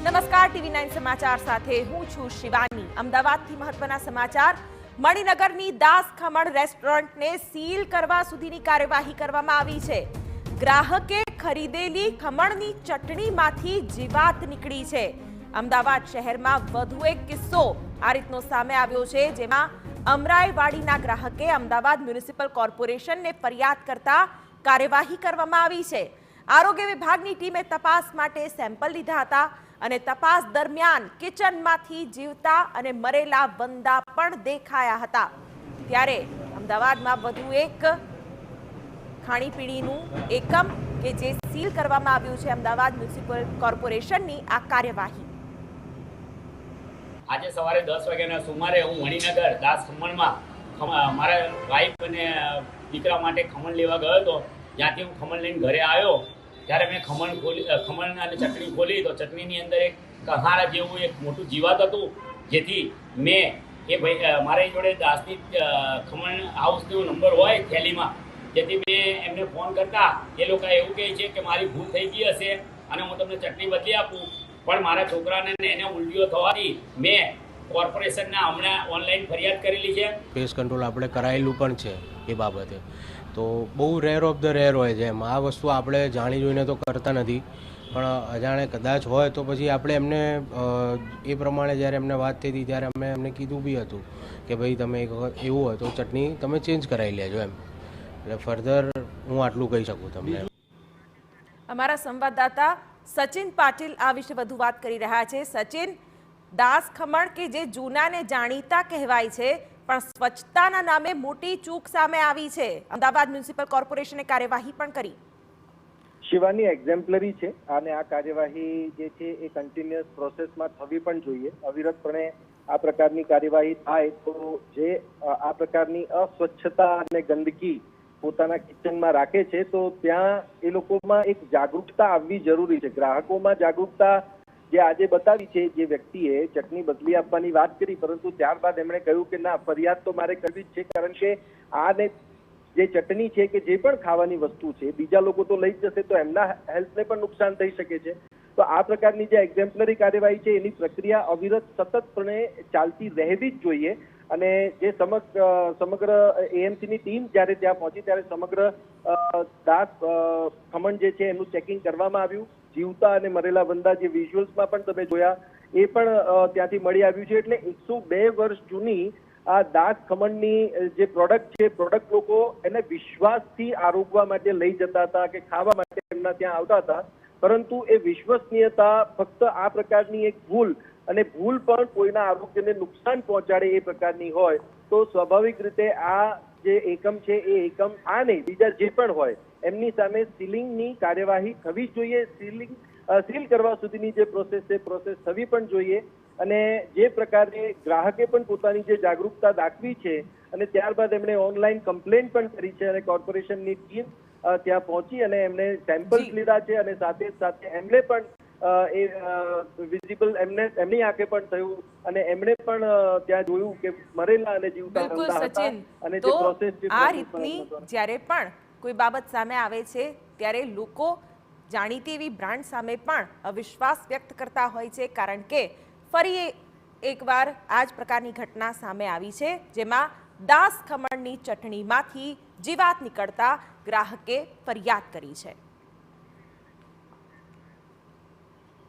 નમસ્કાર, TV9 સમાચાર સાથે હું છું શિવાની। અમદાવાદથી મહત્વના સમાચાર। મણિનગરની દાસ ખમણ રેસ્ટોરન્ટને સીલ કરવા સુધીની કાર્યવાહી કરવામાં આવી છે। ગ્રાહકે ખરીદેલી ખમણની ચટણીમાંથી જીવાત નીકળી છે। અમદાવાદ શહેરમાં વધુ એક કિસ્સો આ રીતનો સામે આવ્યો છે, જેમાં અમરાઈવાડીના ગ્રાહકે અમદાવાદ મ્યુનિસિપલ કોર્પોરેશનને ફરિયાદ કરતા કાર્યવાહી કરવામાં આવી છે। આરોગ્ય વિભાગની ટીમે તપાસ માટે સેમ્પલ લીધા હતા અને તપાસ દરમિયાન કિચનમાંથી જીવતા અને મરેલા વંદા પણ દેખાયા હતા। ત્યારે અમદાવાદમાં વધુ એક ખાણીપીણીનું એકમ કે જે સીલ કરવામાં આવ્યું છે। અમદાવાદ મ્યુનિસિપલ કોર્પોરેશનની આ કાર્યવાહી આજે સવારે 10 વાગ્યાના સુમારે હું મણિનગર દાસ ખમણમાં મારા વાઈફ અને દીકરા માટે ખમણ લેવા ગયો હતો। જ્યાંથી હું ખમણ લઈને ઘરે આવ્યો ત્યારે મેં ખમણ અને ચટણી ખોલી તો ચટણીની અંદર એક કહારા જેવું એક મોટું જીવાત હતું, જેથી મેં મારી જોડે દાસની ખમણ હાઉસનો નંબર હોય થેલીમાં, જેથી મેં એમને ફોન કરતા એ લોકો એવું કહે છે કે મારી ભૂલ થઈ ગઈ હશે અને હું તમને ચટણી બદલી આપું, પણ મારા છોકરાને એને ઉલટીઓ થવાથી મેં કોર્પોરેશનના હમણાં ઓનલાઈન ફરિયાદ કરેલી છે। પેસ્ટ કંટ્રોલ આપણે કરાયેલું પણ છે એ બાબતે, તો બહુ રેર ઓફ ધ રેર હોય છે એમ। આ વસ્તુ આપણે જાણી જોઈને તો કરતા નથી, પણ અજાણે કદાચ હોય તો પછી આપણે એમને એ પ્રમાણે જ્યારે એમને વાત થઈ હતી ત્યારે અમે એમને કીધું બી હતું કે ભાઈ તમે એવું હોય તો ચટણી તમે ચેન્જ કરાવી લેજો એમ। એટલે ફર્ધર હું આટલું કહી શકું તમને। અમારા સંવાદદાતા સચિન પાટીલ આ વિશે વધુ વાત કરી રહ્યા છે। સચિન, દાસ ખમણ કે જે જૂનાને જાણીતા કહેવાય છે, પણ સ્વચ્છતાના નામે મોટી ચૂક સામે આવી છે। અમદાવાદ મ્યુનિસિપલ કોર્પોરેશને કાર્યવાહી પણ કરી। શિવાની એક્ઝેમ્પલરી છે અને આ કાર્યવાહી જે છે એ કન્ટિન્યુઅસ પ્રોસેસમાં થવી પણ જોઈએ। અવિરતપણે આ પ્રકારની કાર્યવાહી થાય તો જે આ પ્રકારની અસ્વચ્છતા અને ગંદકી પોતાના કિચનમાં રાખે છે તો ત્યાં એ લોકોમાં એક જાગૃતતા આવવી જરૂરી છે। ગ્રાહકોમાં જાગૃતતા જે આજે બતાવી છે, જે વ્યક્તિએ ચટણી બદલી આપવાની વાત કરી, પરંતુ ત્યારબાદ એમણે કહ્યું કે ના, ફરિયાદ તો મારે કરવી જ છે, કારણ કે આને જે ચટણી છે કે જે પણ ખાવાની વસ્તુ છે બીજા લોકો તો લઈ જશે તો એમના હેલ્થને પણ નુકસાન થઈ શકે છે। તો આ પ્રકારની જે એક્ઝેમ્પલરી કાર્યવાહી છે એની પ્રક્રિયા અવિરત સતતપણે ચાલતી રહેવી જ જોઈએ। અને જે સમગ્ર એએમસીની ટીમ જ્યારે ત્યાં પહોંચી ત્યારે સમગ્ર દાસ ખમણ જે છે એનું ચેકિંગ કરવામાં આવ્યું। જીવતા અને મરેલા વંદા જે વિઝ્યુઅલ્સમાં પણ તમે જોયા એ પણ ત્યાંથી મળી આવ્યું છે। એટલે 102 વર્ષ જૂની આ દાસ ખમણની જે પ્રોડક્ટ છે, પ્રોડક્ટ લોકો એને વિશ્વાસથી આરોગવા માટે લઈ જતા હતા કે ખાવા માટે એમના ત્યાં આવતા હતા, પરંતુ એ વિશ્વસનીયતા ફક્ત આ પ્રકારની એક ભૂલ પણ કોઈના આરોગ્યને નુકસાન પહોંચાડે એ પ્રકારની હોય તો સ્વાભાવિક રીતે આ જે એકમ છે એ એકમ આ નહીં બીજા જે પણ હોય એમની સામે સીલિંગની કાર્યવાહી થવી જ જોઈએ। સીલ કરવા સુધીની જે પ્રોસેસ છે પ્રોસેસ થવી પણ જોઈએ। અને જે પ્રકારે ગ્રાહકે પણ પોતાની જે જાગૃતતા દાખવી છે અને ત્યારબાદ એમણે ઓનલાઈન કમ્પ્લેન પણ કરી છે અને કોર્પોરેશનની ટીમ ત્યાં પહોંચી અને એમને સેમ્પલ્સ લીધા છે અને સાથે સાથે એમણે પણ એ વિઝિબલ એમની આંખે પણ થયું અને એમણે પણ ત્યાં જોયું કે મરેલા અને જીવતા હતા। અને જે પ્રોસેસ આ રીતની જ્યારે પણ કોઈ બાબત સામે આવે છે ત્યારે લોકો જાણીતી એવી બ્રાન્ડ સામે પણ અવિશ્વાસ વ્યક્ત કરતા હોય છે, કારણ કે ફરી એકવાર આ જ પ્રકારની ઘટના સામે આવી છે, જેમાં દાસ ખમણની ચટણીમાંથી જીવાત નીકળતા ગ્રાહકે ફરિયાદ કરી છે।